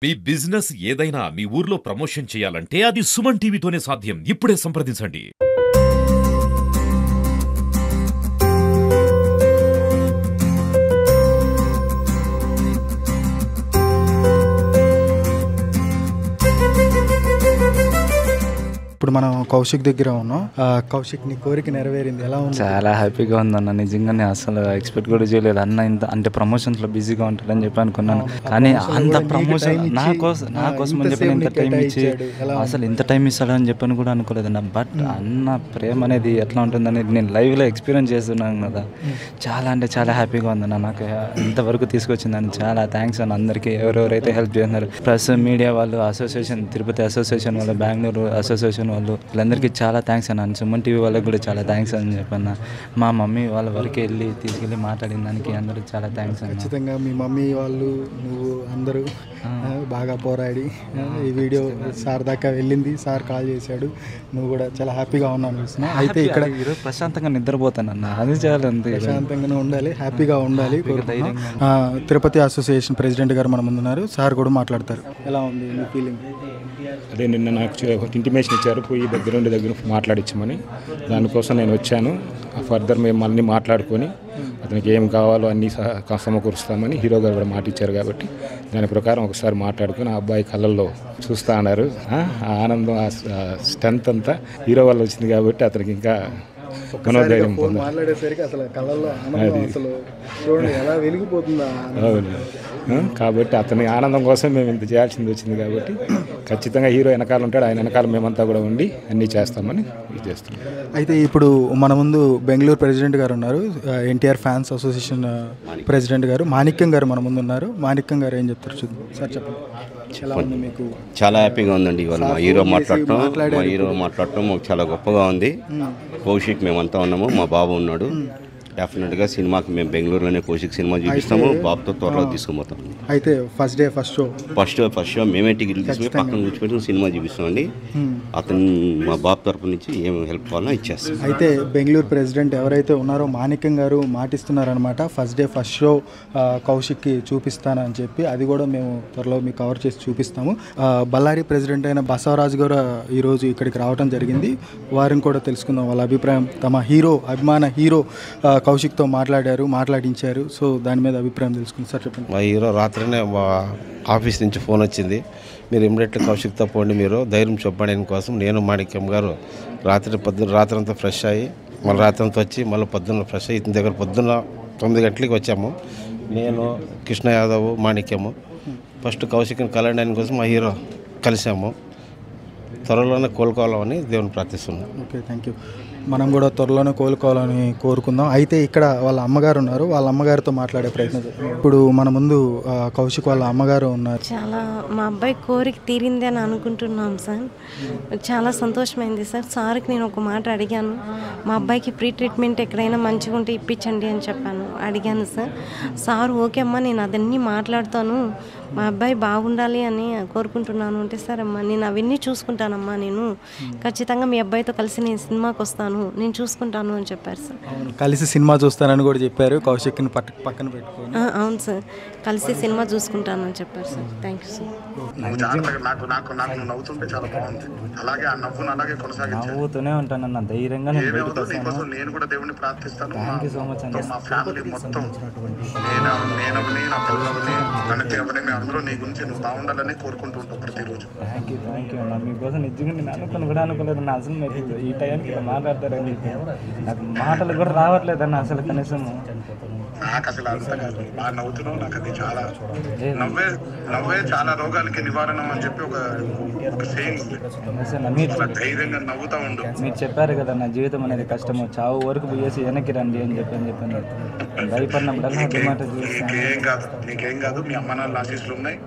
మీ business ఏదైనా మీ ఊర్లో promotion చేయాలంటే అది సుమన్ టీవీతోనే సాధ్యం. ఇప్పుడే సంప్రదించండి. ఇప్పుడు మనం కౌశిక్ దగ్గర ఉన్నాం. కౌశిక్, నీ కోరిక నెరవేరింది, ఎలా ఉంది? చాలా హ్యాపీగా ఉందన్న. నిజంగానే అసలు ఎక్స్పెక్ట్ కూడా చేయలేదు అన్న ఇంత అంటే ప్రమోషన్స్లో బిజీగా ఉంటాడని చెప్పి అనుకున్నాను. కానీ అంత ప్రమోషన్ నా కోసం అని చెప్పి ఇంత టైం ఇచ్చి అసలు ఇంత టైం ఇస్తాడని చెప్పని కూడా అనుకోలేదన్న. బట్ అన్న ప్రేమ అనేది ఎట్లా ఉంటుందనేది నేను లైవ్లో ఎక్స్పీరియన్స్ చేస్తున్నాను కదా. చాలా అంటే చాలా హ్యాపీగా ఉందన్న. నాకు ఇంతవరకు తీసుకొచ్చిందని చాలా థ్యాంక్స్ అన్న అందరికీ, ఎవరెవరైతే హెల్ప్ చేస్తున్నారు. ప్లస్ మీడియా వాళ్ళు, అసోసియేషన్, తిరుపతి అసోసియేషన్ వాళ్ళు, బెంగళూరు అసోసియేషన్ వాళ్ళు, వీళ్ళందరికీ చాలా థ్యాంక్స్ అన్న. సుమన్ టీవీ వాళ్ళకి కూడా చాలా థ్యాంక్స్ అని చెప్పన్న. మా మమ్మీ వాళ్ళ వరకు తీసుకెళ్ళి మాట్లాడిన దానికి అందరికి చాలా థ్యాంక్స్ అన్న. ఖచ్చితంగా మీ మమ్మీ వాళ్ళు, నువ్వు అందరూ బాగా పోరాడి ఈ వీడియో సార్ దాకా వెళ్ళింది. సార్ కాల్ చేశాడు, నువ్వు కూడా చాలా హ్యాపీగా ఉన్నాను. అయితే ఇక్కడ ఈరోజు ప్రశాంతంగా నిద్రపోతానన్న. అది చాలా ప్రశాంతంగానే ఉండాలి, హ్యాపీగా ఉండాలి. తిరుపతి అసోసియేషన్ ప్రెసిడెంట్ గారు మన ముందున్నారు, సార్ కూడా మాట్లాడతారు. ఎలా ఉంది మీ ఫీలింగ్? అదే నిన్న నాకు ఇంటిమేషన్ ఇచ్చారు, పోయి దగ్గర మాట్లాడించమని. దానికోసం నేను వచ్చాను. ఫర్దర్ మేము మళ్ళీ మాట్లాడుకొని అతనికి ఏం కావాలో అన్నీ సమకూరుస్తామని హీరో గారు కూడా మాట ఇచ్చారు. కాబట్టి దాని ప్రకారం ఒకసారి మాట్లాడుకుని ఆ అబ్బాయి కళ్ళల్లో చూస్తా అన్నారు. ఆ ఆనందం, ఆ స్ట్రెంత్ అంతా హీరో వల్ల వచ్చింది కాబట్టి అతనికి ఇంకా మనోధైర్యం మాట్లాడేసరికి అసలు కళ్ళల్లో అసలు చూడండి ఎలా వెలిగిపోతుందా. అవును, కాబట్టి అతని ఆనందం కోసం మేము ఇంత చేయాల్సింది వచ్చింది. కాబట్టి ఖచ్చితంగా హీరో వెనకాల ఉంటాడు, ఆయన వెనకాల మేమంతా కూడా ఉండి అన్నీ చేస్తామని చేస్తున్నాం. అయితే ఇప్పుడు మన ముందు బెంగళూరు ప్రెసిడెంట్ గారు ఉన్నారు, ఎన్టీఆర్ ఫ్యాన్స్ అసోసియేషన్ ప్రెసిడెంట్ గారు మాణిక్యం గారు మన ముందు ఉన్నారు. మాణిక్యం గారు ఏం చెప్తారు చూద్దాం. సార్ చెప్పండి, ఎలా ఉంది మీకు? చాలా హ్యాపీగా ఉందండి. ఇవాళ మా హీరో మాట్లాడటం మాకు చాలా గొప్పగా ఉంది. కౌశిక్ మేమంతా ఉన్నాము, మా బాబు ఉన్నాడు. డెఫినెట్గా సినిమాకి మేము బెంగళూరులోనే కౌశిక్ సినిమా చూపిస్తాము. బాబుతో త్వరలో తీసుకుపోతాం. అయితే ఫస్ట్ షో మేమే టికెట్లు తీసుకుని పక్కన కూర్చోబెట్టి సినిమా చూపిస్తామండి. అతను మా బాబు తరపు నుంచి ఏం హెల్ప్ కావాలో ఇచ్చేస్తాం. అయితే బెంగళూరు ప్రెసిడెంట్ ఎవరైతే ఉన్నారో మాణిక్యం గారు మాటిస్తున్నారనమాట, ఫస్ట్ షో కౌశిక్కి చూపిస్తానని చెప్పి. అది కూడా మేము త్వరలో మీకు కవర్ చేసి చూపిస్తాము. బళ్ళారి ప్రెసిడెంట్ అయిన బసవరాజు గారు ఈరోజు ఇక్కడికి రావడం జరిగింది. వారిని కూడా తెలుసుకుందాం వాళ్ళ అభిప్రాయం. తమ అభిమాన హీరో కౌశిక్తో మాట్లాడించారు. సో దాని మీద అభిప్రాయం తెలుసుకుంది. సార్ చెప్పండి. మా హీరో రాత్రినే మా ఆఫీస్ నుంచి ఫోన్ వచ్చింది, మీరు ఇమ్మీడియట్గా కౌశిక్తో పోండి, మీరు ధైర్యం చెప్పడం కోసం. నేను మాణిక్యం గారు రాత్రంతా ఫ్రెష్ అయ్యి మళ్ళీ రాత్రంతా వచ్చి మళ్ళీ పొద్దున్న ఫ్రెష్ అయ్యి ఇతని దగ్గర పొద్దున్న 9 గంటలకి వచ్చాము. నేను, కృష్ణ యాదవ్, మాణిక్యము ఫస్ట్ కౌశిక్ని కలవడానికి కోసం మా హీరో కలిసాము. త్వరలోనే కోలుకోవాలని దేవుని ప్రార్థిస్తున్నాం. Okay, thank you. మనం కూడా త్వరలోనే కోలుకోవాలని కోరుకుందాం. అయితే ఇక్కడ వాళ్ళ అమ్మగారు ఉన్నారు, వాళ్ళ అమ్మగారితో మాట్లాడే ప్రయత్నం చేద్దాం. ఇప్పుడు మన ముందు కౌశిక్ వాళ్ళ అమ్మగారు ఉన్నారు. చాలా మా అబ్బాయి కోరిక తీరింది అని అనుకుంటున్నాం సార్. చాలా సంతోషమైంది సార్. సార్కి నేను ఒక మాట అడిగాను, మా అబ్బాయికి ప్రీ ట్రీట్మెంట్ ఎక్కడైనా మంచిగా ఉంటే ఇప్పించండి అని అడిగాను సార్. సార్ ఓకే అమ్మా, నేను అదన్నీ మాట్లాడతాను, మా అబ్బాయి బాగుండాలి అని కోరుకుంటున్నాను అంటే, సరే అమ్మా నేను అవన్నీ చూసుకుంటానమ్మా, నేను ఖచ్చితంగా మీ అబ్బాయితో కలిసి నేను సినిమాకి వస్తాను, నేను చూసుకుంటాను అని చెప్పారు సార్. కలిసి సినిమా చూస్తానని కూడా చెప్పారు. కౌశిక్ని పక్కన పెట్టుకొని. అవును సార్, కలిసి సినిమా చూసుకుంటాను అని చెప్పారు సార్. Thank you sir. నవ్వుతుంటే చాలా బాగుంది. అలాగే ఆ నవ్వును అలాగే కొనసాగించాను. నవ్వుతూనే ఉంటానన్న, ధైర్యంగా నేను కూడా దేవుని ప్రార్థిస్తాను. థ్యాంక్ యూ సో మచ్ అన్న. మా ఫ్యామిలీ మొత్తం అందరూ నీ గురించి నువ్వు బాగుండాలని కోరుకుంటూ ఉంటావు ప్రతిరోజు. థ్యాంక్ యూ అన్న. మీకోసం నిజంగా నేను అనుకోలేదు అన్న. అసలు మీరు ఈ టైంకి మాట్లాడతారని నాకు మాటలు కూడా రావట్లేదన్న అసలు కనీసం. నాకు అసలు అంత కాదు, బాగా నవ్వుతున్నావు. నాకు అది చాలా నవ్వే చాలా రోగాలకి నివారణ అని చెప్పి ఒక సేయింగ్ ఉంది. ధైర్యంగా నవ్వుతా ఉండు. మీరు చెప్పారు కదా, నా జీవితం అనేది కష్టము, చావు వరకు పోయేసి వెనక్కి రండి అని చెప్పాను. భయపడినప్పుడల్లా నీకేం కాదు. మీ అమ్మ నాన్న ఆశీస్సులు ఉన్నాయి,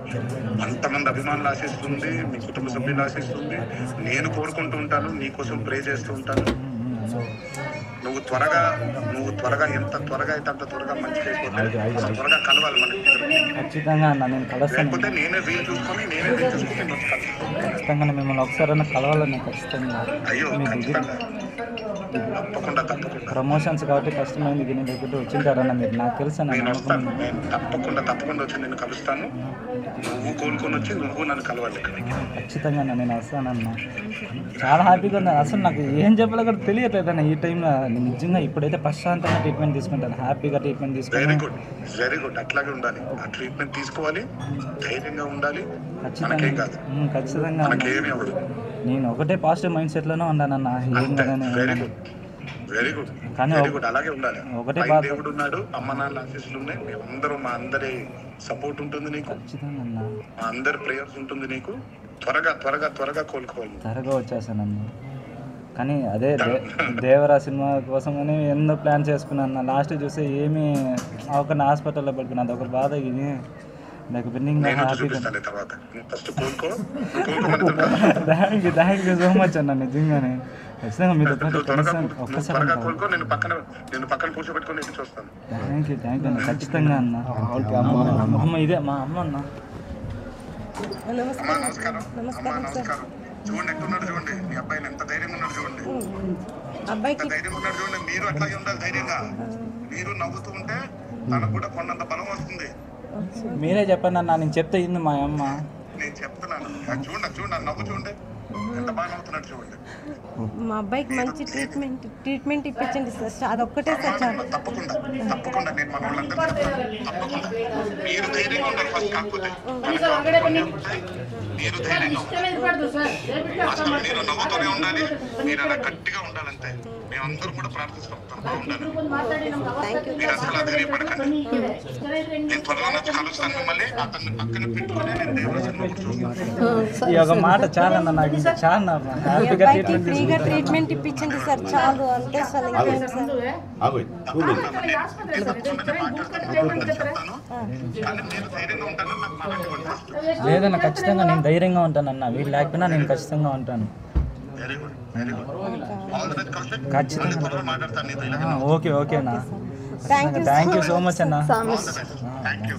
అంతమంది అభిమానుల ఆశీస్సులు ఉంది, మీ కుటుంబ సభ్యుల ఆశీస్సులు ఉంది. నేను కోరుకుంటూ ఉంటాను, నీకోసం ప్రే చేస్తూ ఉంటాను. నువ్వు త్వరగా ఎంత త్వరగా అయితే అంత త్వరగా మంచిగా అయిపోతావు. త్వరగా కలవాలి మనకి. ఖచ్చితంగా అన్న, నేను కలుస్తాను. నేనే వీలు చూసుకొని ఖచ్చితంగా మిమ్మల్ని ఒకసారి కలవాలని ఖచ్చితంగా. అయ్యో తప్పకుండా తప్పకుండా ప్రమోషన్స్ కాబట్టి కష్టమైంది దీని దగ్గర వచ్చింటారన్న మీరు, నాకు తెలుసు అన్న నేను నమ్మకం వస్తాను, నేను తప్పకుండా వచ్చి నేను కలుస్తాను. నువ్వు కోలుకొని వచ్చి నువ్వు నన్ను కలవాలి ఇక్కడికి. ఖచ్చితంగా అన్న నేను వస్తానన్న. చాలా హ్యాపీగా ఉంది అసలు, నాకు ఏం చెప్పాలో కూడా తెలియట్లేదన్న ఈ టైంలో. నేను నిజంగా ఇప్పుడైతే ప్రశాంతంగా ట్రీట్మెంట్ తీసుకుంటాను, హ్యాపీగా ట్రీట్మెంట్ వెరీ తీసుకుంటాను. గుడ్ వెరీ గుడ్, అట్లాగే ఉండాలి. ఆ ట్రీట్మెంట్ తీసుకోవాలి, ధైర్యంగా ఉండాలి. ఖచ్చితంగా మనకేం కాదు, ఖచ్చితంగా అన్న. మనకేమీ అవ్వదు. నేను ఒకటే పాజిటివ్ మైండ్ సెట్లోనే ఉన్నానన్న, ఏం కదని. వెరీ గుడ్ వెరీ గుడ్ కానీ వెరీ గుడ్, అలాగే ఉండాలి. ఒకటే పైన బాధ. దేవుడు ఉన్నాడు, అమ్మ నాన్న ఆశీస్సులు ఉన్నాయి, మేమందరం మా అందరి సపోర్ట్ ఉంటుంది నీకు, ఖచ్చితంగా అన్న. మా అందరి ప్రేయర్స్ ఉంటుంది నీకు. త్వరగా త్వరగా త్వరగా కోలుకోవాలి. త్వరగా వచ్చేసానన్న. కానీ అదే దేవరా సినిమా కోసమని ఎన్నో ప్లాన్ చేసుకున్నాను. లాస్ట్ చూస్తే ఏమీ ఒకరిని హాస్పిటల్లో పెట్టుకున్నా, అదొక బాధ. ఇది నాకు పెండింగ్ నేను హ్యాపీగా. చూపిస్తాను తర్వాత. ఫస్ట్ కోలుకోమని థ్యాంక్ యూ సో మచ్ అన్న, నిజంగానే. ఖచ్చితంగా మీతో పాటు త్వరగా కనీసం ఒక్కసారి త్వరగా కోలుకో. నేను పక్కన కూర్చోబెట్టుకొని నేను చూస్తాను. థ్యాంక్ యూ అన్న, ఖచ్చితంగా అన్న. అమ్మ ఇదే మా అమ్మ అన్న. అమ్మా నమస్కారం. అమ్మా నమస్కారం. చూడండి ఎట్టున్నాడు, చూడండి మీ అబ్బాయిని ఎంత ధైర్యంగా ఉన్నాడు, చూడండి ఎంత ధైర్యంగా ఉన్నాడు, చూడండి. మీరు అట్లాగే ఉండాలి ధైర్యంగా. మీరు నవ్వుతూ ఉంటే తనకు కూడా కొన్నంత బలం వస్తుంది. మీరే చెప్పండి అన్న, నేను చెప్తే ఇంది మా అమ్మ. నేను చెప్తున్నాను, చూడండి నవ్వు చూడండి, ఎంత బాగా నవ్వుతున్నాడు చూడండి. మా అబ్బాయికి మంచి ట్రీట్మెంట్ ఇప్పించండి సార్, అదొక్కటే సార్ చాలు. తప్పకుండా నేను మన వాళ్ళందరూ చెప్తాను. తప్పకుండా మీరు ధైర్యంగా ఉండాలి ఫస్ట్. కాకపోతే మీరు ధైర్యంగా అసలు మీరు నవ్వుతూనే ఉండాలి, మీరు అలా గట్టిగా ఉండాలంతే. మేమందరం కూడా ప్రార్థిస్తాం బాగుండాలి. మీరు అసలు అధైర్యపడకండి. నేను త్వరలో వచ్చి కలుస్తాను మిమ్మల్ని. అతన్ని పక్కన పెట్టుకుని నేను దేవుడి సినిమా కూడా చూస్తాను. ఈ ఒక మాట చాలన్న, నాకు ఇంకా చాలా హ్యాపీగా ట్రీట్మెంట్ ఫ్రీగా ట్రీట్మెంట్ ఇప్పించండి సార్, చాలు అంతే సార్. ఇంకేం సార్ లేదన్న, ఖచ్చితంగా నేను ధైర్యంగా ఉంటానన్న. వీళ్ళు లేకపోయినా నేను ఖచ్చితంగా ఉంటాను. ఖచ్చితంగా. ఓకే అన్న, థ్యాంక్ యూ సో మచ్ అన్న. Thank you.